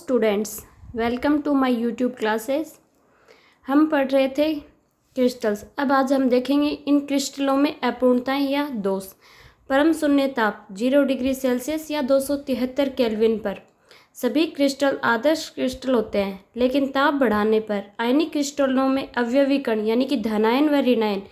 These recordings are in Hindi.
Students, welcome to my YouTube classes. हम पढ़ रहे थे क्रिस्टल्स। अब आज हम देखेंगे इन क्रिस्टलों में अपूर्णताएं या दोष। परम शून्य ताप 0 डिग्री सेल्सियस या 273 केल्विन पर सभी क्रिस्टल आदर्श क्रिस्टल होते हैं, लेकिन ताप बढ़ाने पर आयनिक क्रिस्टलों में अवयवी कण यानी कि धनायन व ऋणायन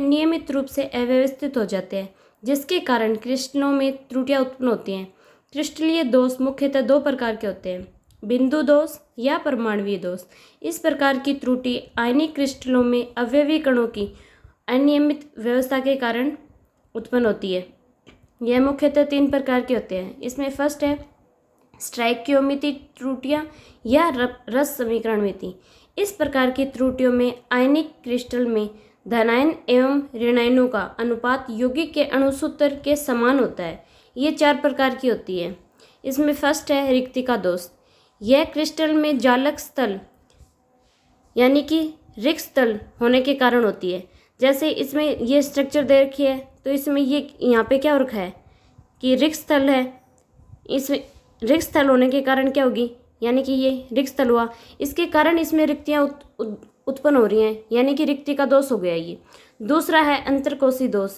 नियमित रूप से अव्यवस्थित हो जाते हैं, जिसके कारण क्रिस्टलों में त्रुटियां उत्पन्न होती हैं। क्रिस्टलीय दोष मुख्यतः दो प्रकार के होते हैं, बिंदु दोष या परमाणुवीय दोष। इस प्रकार की त्रुटि आयनिक क्रिस्टलों में अवयवी कणों की अनियमित व्यवस्था के कारण उत्पन्न होती है। यह मुख्यतः 3 प्रकार के होते हैं। इसमें फर्स्ट है स्टोइकियोमेट्री त्रुटियां या रस समीकरणमिति। इस प्रकार की त्रुटियों में आयनिक क्रिस्टल में धनायन एवं ऋणायनों का अनुपात यौगिक के अणुसूत्र के समान होता है। ये 4 प्रकार की होती है। इसमें फर्स्ट है रिक्तिका दोष। यह क्रिस्टल में जालक स्थल यानी कि रिक्त स्थल होने के कारण होती है। जैसे इसमें ये स्ट्रक्चर दे रखी है, तो इसमें ये यहाँ पे क्या हो रखा है कि रिक्त स्थल है। इसमें रिक्त स्थल होने के कारण क्या होगी, यानी कि ये रिक्त स्थल हुआ, इसके कारण इसमें रिक्तियाँ उत्पन्न हो रही हैं, यानी कि रिक्तिका दोष हो गया ये। दूसरा है अंतरकोशी दोष,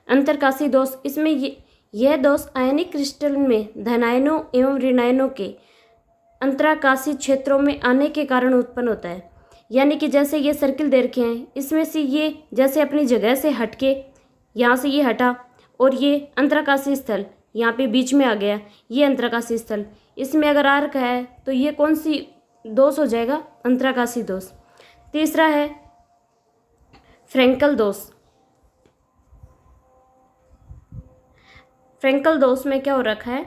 अंतरकाशी दोष। इसमें यह दोष आयनिक क्रिस्टल में धनायनों एवं ऋणायनों के अंतराकाशी क्षेत्रों में आने के कारण उत्पन्न होता है। यानी कि जैसे ये सर्किल दे रखे हैं, इसमें से ये जैसे अपनी जगह से हटके यहाँ से ये हटा और ये अंतराकाशी स्थल यहाँ पे बीच में आ गया, ये अंतराकाशी स्थल इसमें अगर आ रखा है, तो ये कौन सी दोष हो जाएगा, अंतराकाशी दोष। तीसरा है फ्रेंकल दोष। फ्रेंकल दोष में क्या हो रखा है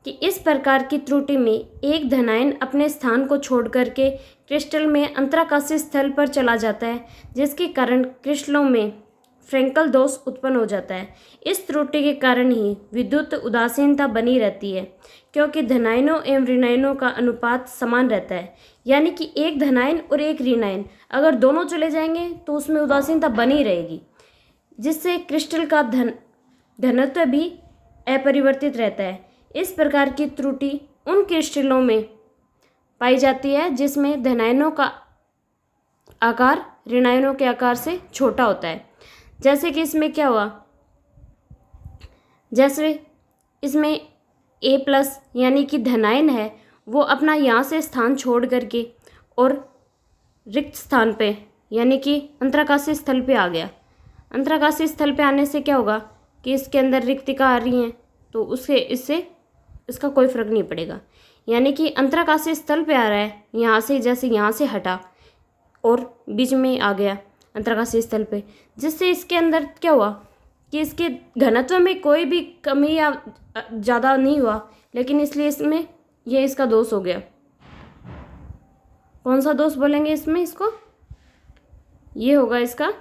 कि इस प्रकार की त्रुटि में एक धनायन अपने स्थान को छोड़ करके क्रिस्टल में अंतराकाशी स्थल पर चला जाता है, जिसके कारण क्रिस्टलों में फ्रेंकल दोष उत्पन्न हो जाता है। इस त्रुटि के कारण ही विद्युत उदासीनता बनी रहती है, क्योंकि धनायनों एवं ऋणायनों का अनुपात समान रहता है। यानी कि एक धनायन और एक ऋणायन अगर दोनों चले जाएंगे तो उसमें उदासीनता बनी रहेगी, जिससे क्रिस्टल का घनत्व भी अपरिवर्तित रहता है। इस प्रकार की त्रुटि उन क्रिस्टलों में पाई जाती है जिसमें धनायनों का आकार ऋणायनों के आकार से छोटा होता है। जैसे कि इसमें क्या हुआ, जैसे इसमें A+ यानी कि धनायन है, वो अपना यहाँ से स्थान छोड़ करके और रिक्त स्थान पे यानी कि अंतराकाशी स्थल पे आ गया। अंतराकाशी स्थल पे आने से क्या होगा कि इसके अंदर रिक्तिका आ रही हैं, तो इससे इसका कोई फर्क नहीं पड़ेगा। यानी कि अंतराकाशी स्थल पे आ रहा है, यहाँ से जैसे यहाँ से हटा और बीच में आ गया अंतराकाशी स्थल पे, जिससे इसके अंदर क्या हुआ कि इसके घनत्व में कोई भी कमी या ज़्यादा नहीं हुआ, लेकिन इसलिए इसमें ये इसका दोष हो गया। कौन सा दोष बोलेंगे इसमें, इसको ये होगा इसका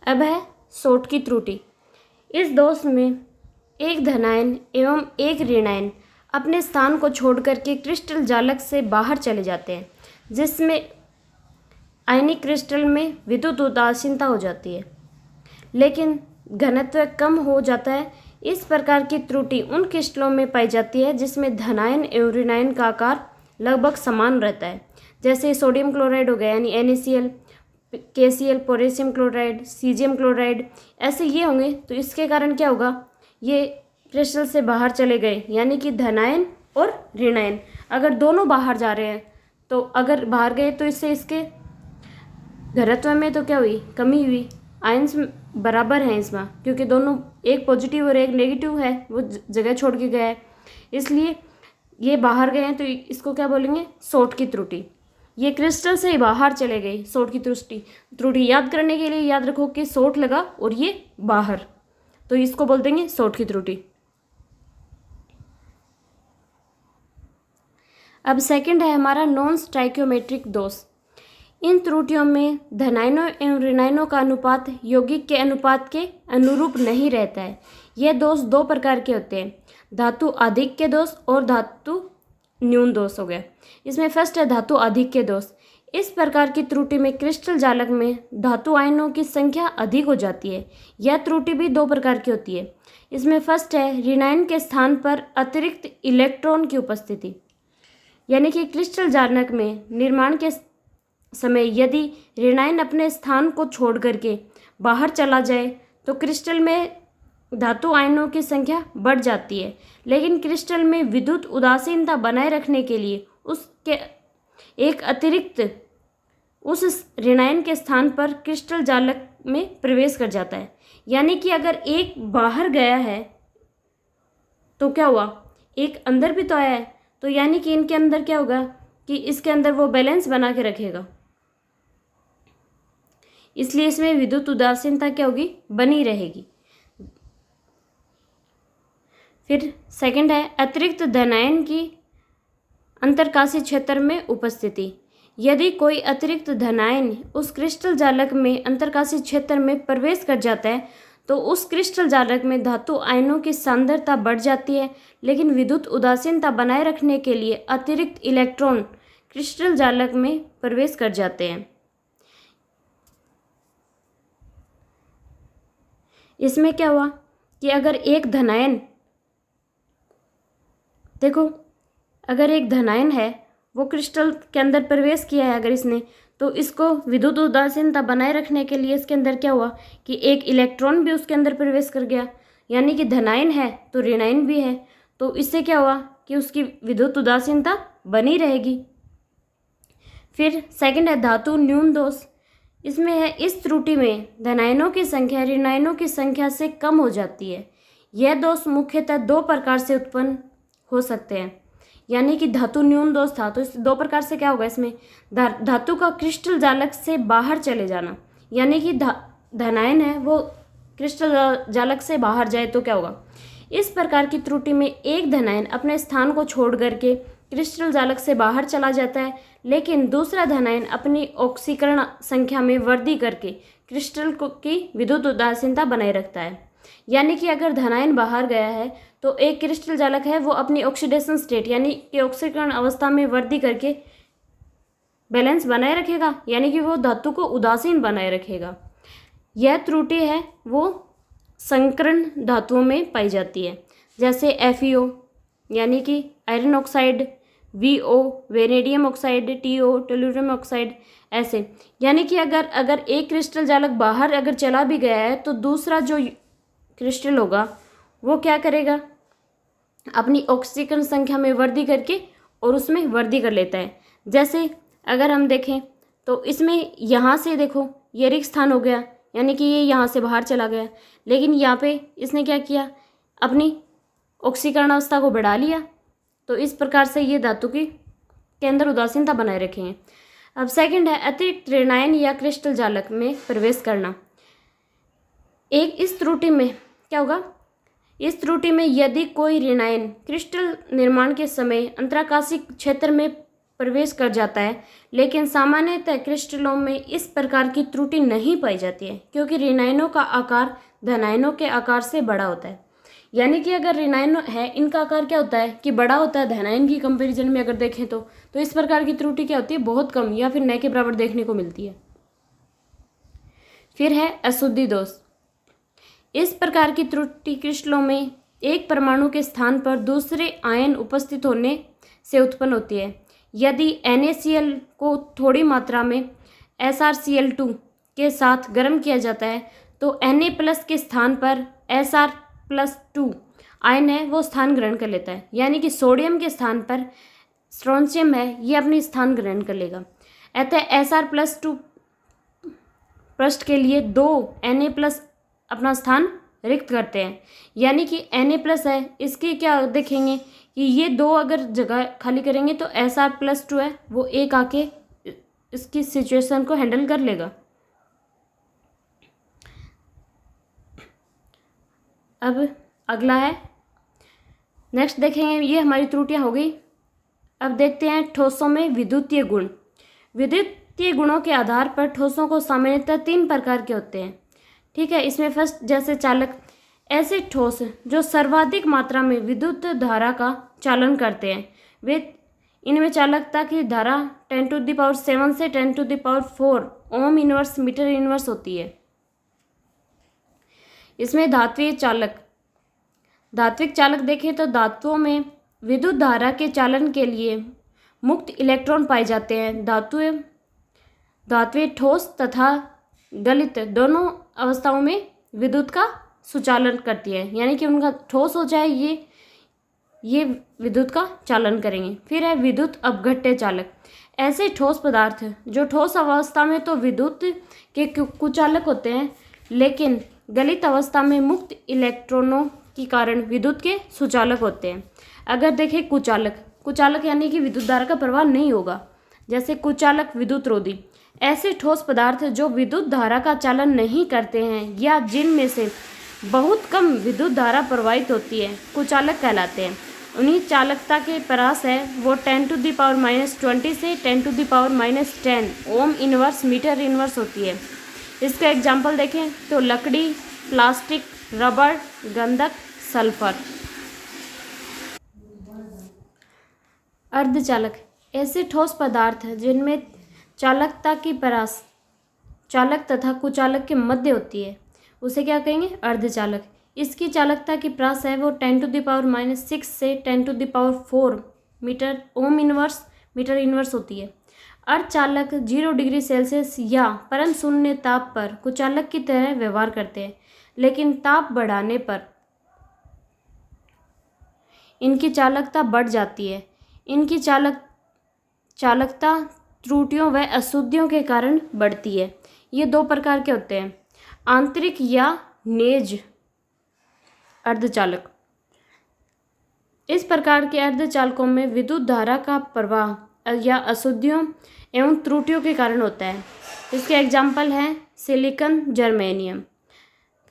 अब है शॉर्ट की त्रुटि। इस दोष में एक धनायन एवं एक ऋणायन अपने स्थान को छोड़ करके क्रिस्टल जालक से बाहर चले जाते हैं, जिसमें आयनिक क्रिस्टल में विद्युत उदासीनता हो जाती है, लेकिन घनत्व कम हो जाता है। इस प्रकार की त्रुटि उन क्रिस्टलों में पाई जाती है जिसमें धनायन एवं ऋणायन का आकार लगभग समान रहता है। जैसे सोडियम क्लोराइड हो गया यानी NaCl, KCl, potassium chloride, caesium chloride, ऐसे ये होंगे। तो इसके कारण क्या होगा, ये क्रिस्टल से बाहर चले गए, यानी कि धनायन और ऋणायन अगर दोनों बाहर जा रहे हैं, तो अगर बाहर गए तो इससे इसके घनत्व में तो क्या हुई, कमी हुई। आयंस बराबर हैं इसमें, क्योंकि दोनों एक पॉजिटिव और एक नेगेटिव है, वो जगह छोड़ के गया है, इसलिए ये बाहर गए हैं। तो इसको क्या बोलेंगे, शॉर्ट की त्रुटि। ये क्रिस्टल से बाहर चले गए, शॉर्ट की त्रुटि याद करने के लिए याद रखो कि शॉर्ट लगा और ये बाहर, तो इसको बोल देंगे शॉर्ट की त्रुटि। अब सेकंड है हमारा नॉन स्टोइकियोमेट्रिक दोष। इन त्रुटियों में धनायनों एवं ऋणायनों का अनुपात यौगिक के अनुपात के अनुरूप नहीं रहता है। यह दोष 2 प्रकार के होते हैं, धातु आधिक्य दोष और धातु न्यून दोष हो गया। इसमें फर्स्ट है धातु आधिक्य दोष। इस प्रकार की त्रुटि में क्रिस्टल जालक में धातु आयनों की संख्या अधिक हो जाती है। यह त्रुटि भी दो प्रकार की होती है। इसमें फर्स्ट है ऋणायन के स्थान पर अतिरिक्त इलेक्ट्रॉन की उपस्थिति, यानी कि क्रिस्टल जालक में निर्माण के समय यदि ऋणायन अपने स्थान को छोड़ करके बाहर चला जाए तो क्रिस्टल में धातु आयनों की संख्या बढ़ जाती है, लेकिन क्रिस्टल में विद्युत उदासीनता बनाए रखने के लिए उसके एक अतिरिक्त उस ऋणायन के स्थान पर क्रिस्टल जालक में प्रवेश कर जाता है। यानी कि अगर एक बाहर गया है तो क्या हुआ, एक अंदर भी तो आया है, तो यानी कि इनके अंदर क्या होगा कि इसके अंदर वो बैलेंस बना के रखेगा, इसलिए इसमें विद्युत उदासीनता क्या होगी, बनी रहेगी। फिर सेकंड है अतिरिक्त धनायन की अंतरकाशी क्षेत्र में उपस्थिति। यदि कोई अतिरिक्त धनायन उस क्रिस्टल जालक में अंतरकाशी क्षेत्र में प्रवेश कर जाता है तो उस क्रिस्टल जालक में धातु आयनों की सांद्रता बढ़ जाती है, लेकिन विद्युत उदासीनता बनाए रखने के लिए अतिरिक्त इलेक्ट्रॉन क्रिस्टल जालक में प्रवेश कर जाते हैं। इसमें क्या हुआ कि अगर एक धनायन, देखो अगर एक धनायन है वो क्रिस्टल के अंदर प्रवेश किया है अगर इसने, तो इसको विद्युत उदासीनता बनाए रखने के लिए इसके अंदर क्या हुआ कि एक इलेक्ट्रॉन भी उसके अंदर प्रवेश कर गया, यानी कि धनायन है तो ऋणायन भी है, तो इससे क्या हुआ कि उसकी विद्युत उदासीनता बनी रहेगी। फिर सेकंड है धातु न्यून दोष। इसमें है इस त्रुटि में धनायनों की संख्या ऋणायनों की संख्या से कम हो जाती है। यह दोष मुख्यतः दो प्रकार से उत्पन्न हो सकते हैं, यानी कि धातु न्यून दोष था तो इस दो प्रकार से क्या होगा, इसमें धातु का क्रिस्टल जालक से बाहर चले जाना, यानी कि धनायन है वो क्रिस्टल जालक से बाहर जाए तो क्या होगा। इस प्रकार की त्रुटि में एक धनायन अपने स्थान को छोड़ करके क्रिस्टल जालक से बाहर चला जाता है, लेकिन दूसरा धनायन अपनी ऑक्सीकरण संख्या में वृद्धि करके क्रिस्टल की विद्युत उदासीनता बनाए रखता है। यानी कि अगर धनायन बाहर गया है तो एक क्रिस्टल जालक है वो अपनी ऑक्सीडेशन स्टेट यानी कि ऑक्सीकरण अवस्था में वृद्धि करके बैलेंस बनाए रखेगा, यानी कि वो धातु को उदासीन बनाए रखेगा। यह त्रुटि है वो संकरण धातुओं में पाई जाती है, जैसे FeO यानी कि iron oxide, VO vanadium oxide, TO tellurium oxide, ऐसे। यानी कि अगर एक क्रिस्टल जालक बाहर अगर चला भी गया है तो दूसरा जो क्रिस्टल होगा वो क्या करेगा, अपनी ऑक्सीकरण संख्या में वृद्धि करके और उसमें वृद्धि कर लेता है। जैसे अगर हम देखें तो इसमें यहाँ से देखो ये रिक्त स्थान हो गया, यानी कि ये यहाँ से बाहर चला गया, लेकिन यहाँ पे इसने क्या किया, अपनी ऑक्सीकरण अवस्था को बढ़ा लिया, तो इस प्रकार से ये धातु के अंदर उदासीनता बनाए रखे हैं। अब सेकंड है अतिरिक्त ऋणायन या क्रिस्टल जालक में प्रवेश करना। इस त्रुटि में क्या होगा, इस त्रुटि में यदि कोई ऋणायन क्रिस्टल निर्माण के समय अंतराकाशी क्षेत्र में प्रवेश कर जाता है, लेकिन सामान्यतः क्रिस्टलों में इस प्रकार की त्रुटि नहीं पाई जाती है, क्योंकि ऋणायनों का आकार धनायनों के आकार से बड़ा होता है। यानी कि अगर ऋणायन है इनका आकार क्या होता है कि बड़ा होता है धनायन की कंपैरिजन में अगर देखें तो इस प्रकार की त्रुटि क्या होती है, बहुत कम या फिर न के बराबर देखने को मिलती है। फिर है अशुद्धि दोष। इस प्रकार की त्रुटि क्रिस्टलों में एक परमाणु के स्थान पर दूसरे आयन उपस्थित होने से उत्पन्न होती है। यदि NaCl को थोड़ी मात्रा में SrCl2 के साथ गर्म किया जाता है तो Na+ के स्थान पर Sr+2 आयन है वो स्थान ग्रहण कर लेता है, यानी कि सोडियम के स्थान पर स्ट्रोंशियम है ये अपनी स्थान ग्रहण कर लेगा। अतः Sr+2 पृष्ठ के लिए 2 Na+ अपना स्थान रिक्त करते हैं, यानी कि Na+ है इसके क्या देखेंगे कि ये 2 अगर जगह खाली करेंगे तो Sr+2 है वो एक आके इसकी सिचुएशन को हैंडल कर लेगा। अब अगला है नेक्स्ट देखेंगे, ये हमारी त्रुटियां हो गई। अब देखते हैं ठोसों में विद्युतीय गुण। विद्युतीय गुणों के आधार पर ठोसों को सामान्यतः 3 प्रकार के होते हैं। ठीक है, इसमें फर्स्ट जैसे चालक, ऐसे ठोस जो सर्वाधिक मात्रा में विद्युत धारा का चालन करते हैं वे इनमें चालकता की धारा 10⁻7 से 10⁴ ओम इनवर्स मीटर इनवर्स होती है। इसमें धात्विक चालक देखें तो धातुओं में विद्युत धारा के चालन के लिए मुक्त इलेक्ट्रॉन पाए जाते हैं। धातुएं ठोस तथा गलित दोनों अवस्थाओं में विद्युत का सुचालन करती है, यानी कि उनका ठोस हो जाए ये विद्युत का चालन करेंगे। फिर है विद्युत अपघट्य चालक। ऐसे ठोस पदार्थ जो ठोस अवस्था में तो विद्युत के कुचालक होते हैं, लेकिन गलित अवस्था में मुक्त इलेक्ट्रॉनों के कारण विद्युत के सुचालक होते हैं। अगर देखें कुचालक यानी कि विद्युत धारा का प्रवाह नहीं होगा, जैसे कुचालक विद्युत रोधी। ऐसे ठोस पदार्थ जो विद्युत धारा का चालन नहीं करते हैं या जिनमें से बहुत कम विद्युत धारा प्रवाहित होती है, कुचालक कहलाते हैं। उन्हीं चालकता के परास है वो 10⁻⁻20 से 10⁻⁻10 ओम इनवर्स मीटर इनवर्स होती है। इसका एग्जाम्पल देखें तो लकड़ी, प्लास्टिक, रबड़, गंधक, सल्फर। अर्धचालक ऐसे ठोस पदार्थ जिनमें चालकता की परास चालक तथा कुचालक के मध्य होती है, उसे क्या कहेंगे? अर्धचालक। इसकी चालकता की परास है वो 10⁻⁻6 से 10⁴ metre ohm inverse metre inverse होती है। अर्धचालक 0 डिग्री सेल्सियस या परम शून्य ताप पर कुचालक की तरह व्यवहार करते हैं, लेकिन ताप बढ़ाने पर इनकी चालकता बढ़ जाती है। इनकी चालकता त्रुटियों व अशुद्धियों के कारण बढ़ती है। ये 2 प्रकार के होते हैं, आंतरिक या नेज अर्धचालक। इस प्रकार के अर्धचालकों में विद्युत धारा का प्रवाह या अशुद्धियों एवं त्रुटियों के कारण होता है। इसके एग्जाम्पल हैं सिलिकॉन, जर्मेनियम।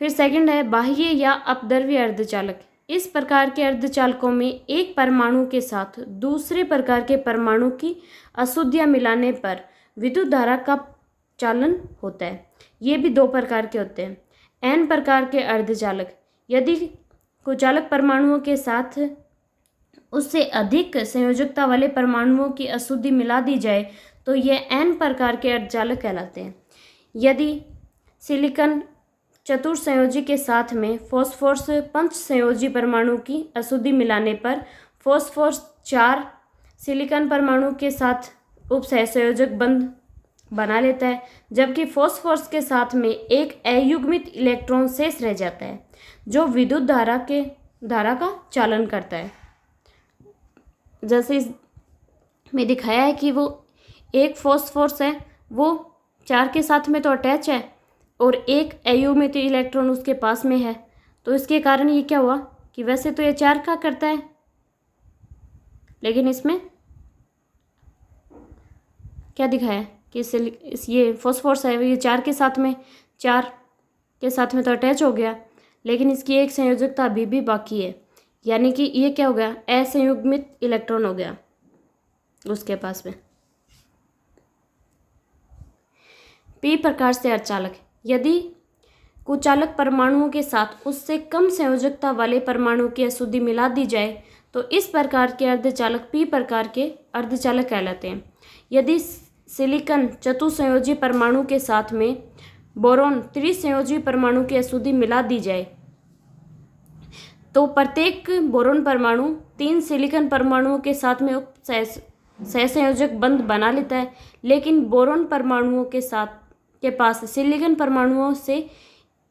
फिर सेकंड है बाह्य या अपद्रव्य अर्धचालक। इस प्रकार के अर्धचालकों में एक परमाणु के साथ दूसरे प्रकार के परमाणु की अशुद्धियाँ मिलाने पर विद्युत धारा का चालन होता है। ये भी 2 प्रकार के होते हैं। n प्रकार के अर्धचालक, यदि कुचालक परमाणुओं के साथ उससे अधिक संयोजकता वाले परमाणुओं की अशुद्धि मिला दी जाए तो ये n प्रकार के अर्धचालक कहलाते हैं। यदि सिलिकॉन चतुर्संयोजी के साथ में फॉस्फोरस 5 संयोजी परमाणु की अशुद्धि मिलाने पर फॉस्फोरस 4 सिलिकॉन परमाणु के साथ उपसहसंयोजक बंध बना लेता है, जबकि फॉस्फोरस के साथ में एक अयुग्मित इलेक्ट्रॉन शेष रह जाता है जो विद्युत धारा का चालन करता है। जैसे इसमें दिखाया है कि वो एक फॉस्फोरस है, वो 4 के साथ में तो अटैच है और एक अयुग्मित इलेक्ट्रॉन उसके पास में है, तो इसके कारण ये क्या हुआ कि वैसे तो ये 4 का करता है, लेकिन इसमें क्या दिखाया है कि ये फॉस्फोरस है, ये 4 के साथ में तो अटैच हो गया, लेकिन इसकी एक संयोजकता अभी भी बाकी है, यानी कि ये क्या हो गया? असंयुग्मित इलेक्ट्रॉन हो गया उसके पास में। p प्रकार से अर्धचालक, यदि कुचालक परमाणुओं के साथ उससे कम संयोजकता वाले परमाणु की अशुद्धि मिला दी जाए तो इस प्रकार के अर्धचालक p प्रकार के अर्धचालक कहलाते हैं। यदि सिलिकॉन चतुसंयोजी परमाणु के साथ में बोरॉन त्रिसंयोजी परमाणु की अशुद्धि मिला दी जाए तो प्रत्येक बोरॉन परमाणु 3 सिलिकॉन परमाणुओं के साथ में सहसंयोजक बंध बना लेता है, लेकिन बोरॉन परमाणुओं के पास सिलिकॉन परमाणुओं से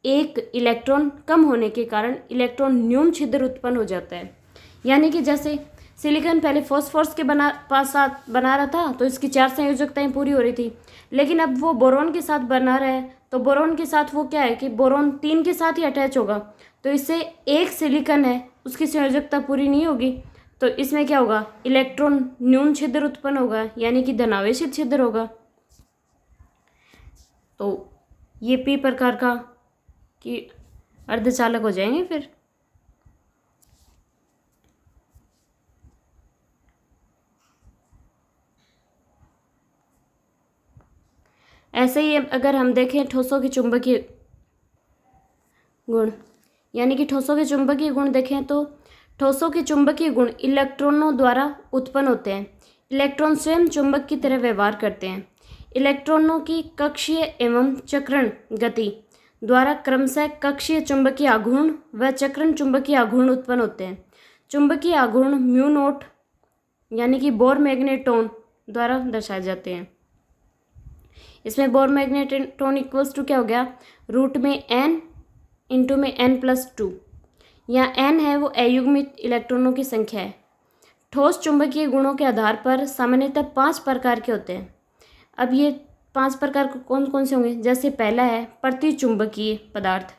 एक इलेक्ट्रॉन कम होने के कारण इलेक्ट्रॉन न्यून छिद्र उत्पन्न हो जाता है। यानी कि जैसे सिलिकॉन पहले फॉस्फोरस के साथ बना रहा था तो इसकी 4 संयोजकताएं पूरी हो रही थी, लेकिन अब वो बोरॉन के साथ बना रहा है तो बोरॉन के साथ वो क्या है कि बोरॉन 3 के साथ ही अटैच होगा, तो इससे एक सिलिकॉन है उसकी संयोजकता पूरी नहीं होगी, तो इसमें क्या होगा? इलेक्ट्रॉन न्यून छिद्र उत्पन्न होगा, यानी कि धनावेशित छिद्र होगा। तो ये p प्रकार का कि अर्धचालक हो जाएंगे। फिर ऐसे ही अगर हम देखें ठोसों की चुंबकीय गुण, यानी कि ठोसों के चुंबकीय गुण देखें तो ठोसों के चुंबकीय गुण इलेक्ट्रॉनों द्वारा उत्पन्न होते हैं। इलेक्ट्रॉन स्वयं चुंबक की तरह व्यवहार करते हैं। इलेक्ट्रॉनों की कक्षीय एवं चक्रण गति द्वारा क्रमशः कक्षीय चुंबकीय आघूर्ण व चक्रण चुंबकीय आघूर्ण उत्पन्न होते हैं। चुंबकीय आघूर्ण म्यू नोट यानी कि बोर मैग्नेटोन द्वारा दर्शाए जाते हैं। इसमें बोर मैग्नेटोन इक्वल्स टू क्या हो गया, रूट में n इंटू में n+2। यहाँ n है वो अयुग्मित इलेक्ट्रॉनों की संख्या है। ठोस चुंबकीय गुणों के आधार पर सामान्यतः 5 प्रकार के होते हैं। अब ये 5 प्रकार कौन कौन से होंगे, जैसे पहला है प्रतिचुंबकीय पदार्थ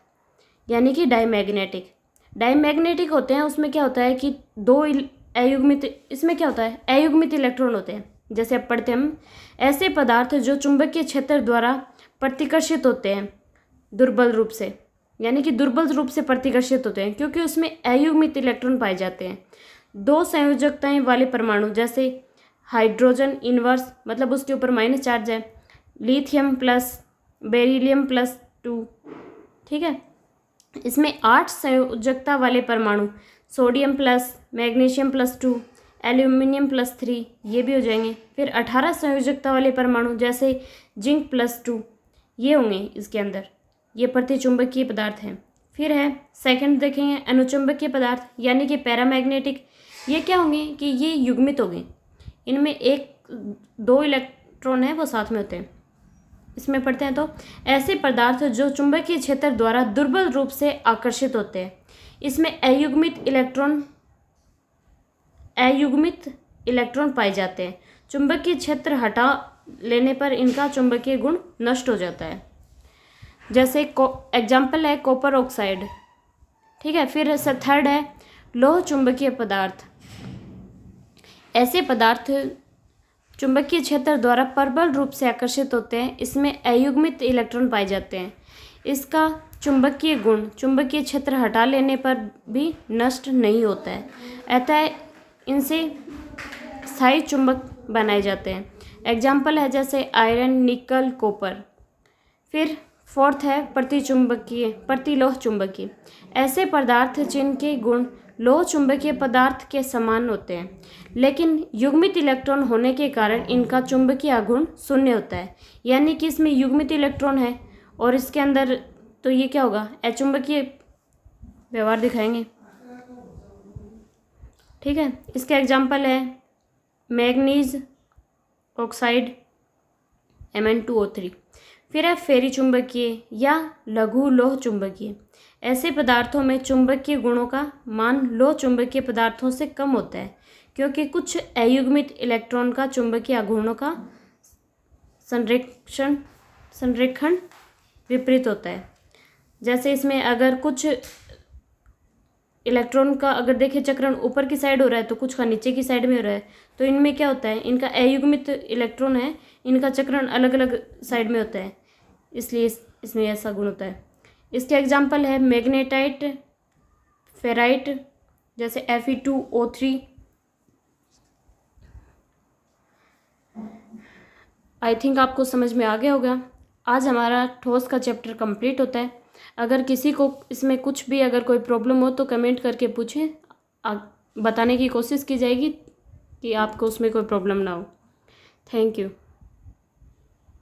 यानी कि डायमैग्नेटिक। डायमैग्नेटिक होते हैं, उसमें क्या होता है कि दो अयुग्मित, इसमें क्या होता है अयुग्मित इलेक्ट्रॉन होते हैं। जैसे अब पढ़ते हम, ऐसे पदार्थ जो चुंबकीय क्षेत्र द्वारा प्रतिकर्षित होते हैं दुर्बल रूप से, यानी कि दुर्बल रूप से प्रतिकर्षित होते हैं क्योंकि उसमें अयुग्मित इलेक्ट्रॉन पाए जाते हैं। दो संयोजकताएं वाले परमाणु जैसे हाइड्रोजन इनवर्स, मतलब उसके ऊपर माइनस चार्ज है, लिथियम प्लस बेरिलियम +2, ठीक है। इसमें 8 संयोजकता वाले परमाणु सोडियम प्लस, मैग्नीशियम +2, एल्यूमिनियम +3, ये भी हो जाएंगे। फिर 18 संयोजकता वाले परमाणु जैसे जिंक +2, ये होंगे इसके अंदर। ये प्रतिचुंबकीय पदार्थ हैं। फिर है सेकंड देखेंगे अनुचुंबकीय पदार्थ यानी कि पैरामैग्नेटिक। ये क्या होंगे कि ये युग्मित होंगे, इनमें 1-2 इलेक्ट्रॉन है वो साथ में होते हैं। इसमें पढ़ते हैं तो ऐसे पदार्थ जो चुंबकीय क्षेत्र द्वारा दुर्बल रूप से आकर्षित होते हैं। इसमें अयुग्मित इलेक्ट्रॉन पाए जाते हैं। चुंबकीय क्षेत्र हटा लेने पर इनका चुंबकीय गुण नष्ट हो जाता है। जैसे एग्जाम्पल है कॉपर ऑक्साइड, ठीक है। फिर थर्ड है लोह चुंबकीय पदार्थ। ऐसे पदार्थ चुंबकीय क्षेत्र द्वारा प्रबल रूप से आकर्षित होते हैं। इसमें अयुग्मित इलेक्ट्रॉन पाए जाते हैं। इसका चुंबकीय गुण चुंबकीय क्षेत्र हटा लेने पर भी नष्ट नहीं होता है, अतः इनसे स्थायी चुंबक बनाए जाते हैं। एग्जाम्पल है जैसे आयरन, निकल, कॉपर। फिर फोर्थ है प्रतिलोह चुंबकीय। ऐसे पदार्थ जिनके गुण लोह चुंबकीय पदार्थ के समान होते हैं, लेकिन युग्मित इलेक्ट्रॉन होने के कारण इनका चुंबकीय आघूर्ण 0 होता है। यानी कि इसमें युग्मित इलेक्ट्रॉन है और इसके अंदर तो ये क्या होगा अचुंबकीय व्यवहार दिखाएंगे, ठीक है। इसके एग्जाम्पल है मैग्नीज ऑक्साइड Mn2O3। फिर है फेरी चुंबकीय या लघु लोह चुंबकीय। ऐसे पदार्थों में चुंबकीय गुणों का मान लोह चुंबकीय पदार्थों से कम होता है क्योंकि कुछ अयुग्मित इलेक्ट्रॉन का चुंबकीय आघूर्णों का संरेखण विपरीत होता है। जैसे इसमें अगर कुछ इलेक्ट्रॉन का अगर देखें चक्रण ऊपर की साइड हो रहा है तो कुछ का नीचे की साइड में हो रहा है, तो इनमें क्या होता है इनका अयुग्मित इलेक्ट्रॉन है, इनका चक्रण अलग अलग साइड में होता है, इसलिए इसमें ऐसा गुण होता है। इसके एग्जाम्पल है मैग्नेटाइट, फेराइट जैसे Fe2O3। आई थिंक आपको समझ में आ गया होगा। आज हमारा ठोस का चैप्टर कंप्लीट होता है। अगर किसी को इसमें कुछ भी अगर कोई प्रॉब्लम हो तो कमेंट करके पूछें, बताने की कोशिश की जाएगी कि आपको उसमें कोई प्रॉब्लम ना हो। Thank you.